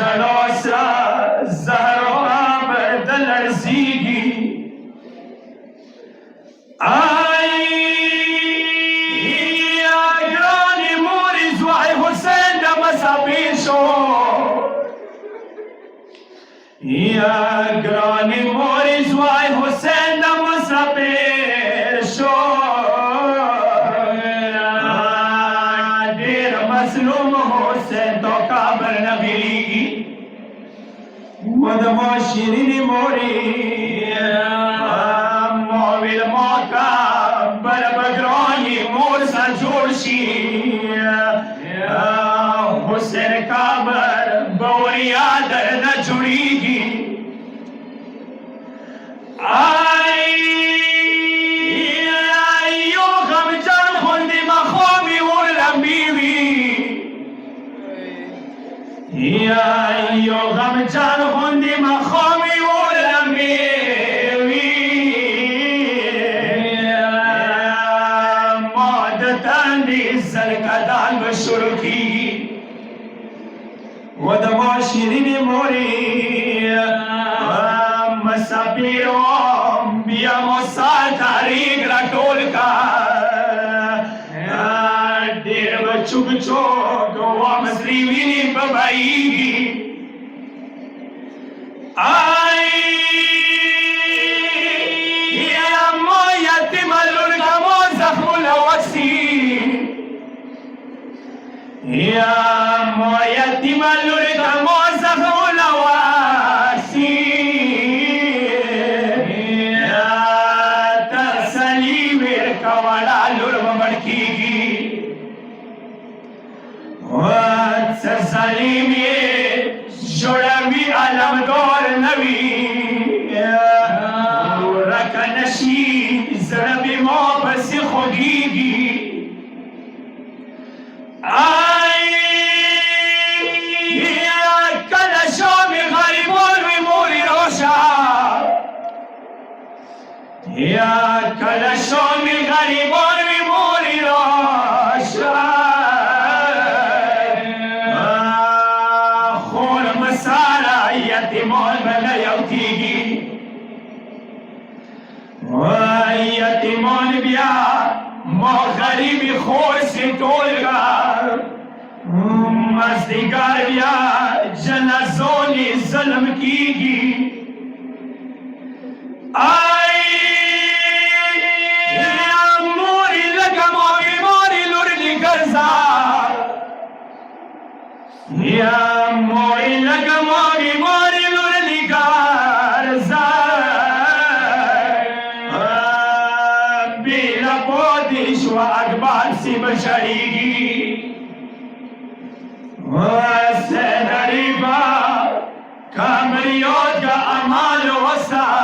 جلوسا زهرا بدل رزيقي يا جراني مورز وعي حسين دا مسابين شو يا جراني مورز وعي حسين دا مسابين شو دير مسلوم حسين تو كابر نبيلي ودما شيرين موري مويل موكا بربگراني مورسا جورشي حسين كابر بوريا در نجوريگي يا غم جان خوندی مخامی و لمیوی مادتن دی سرکدان بشرکی و دما شیرین موری مسافیرم بیا مسال تاریک را ٹول کا دیر بچو بچو گوا مسلیوینی ببایی يا ما يتم الرقم زخم الوسي يا ما يتم الرقم زخم الوسي يا تسليم الكوالا لرم مركيكي وتسليم جوړوي علم دور نوي ورکه نشي زړه مې مو پسې خوږېږي کله شامې غریبان وي مورې راشه یا کله شامې غریبان وي مورې راشه يتيمان بلا يوتيجي ويتيمان بيا ما غريب خورس تولغا مزدگار بيا جنازوني ظلم كيجي يا موري لگا موري موري لورني گرزا يا موري لگا موري موري لورني گرزا بلا بودش واقبال سي بشريگي وسنريبا كامريوت کا امال وسا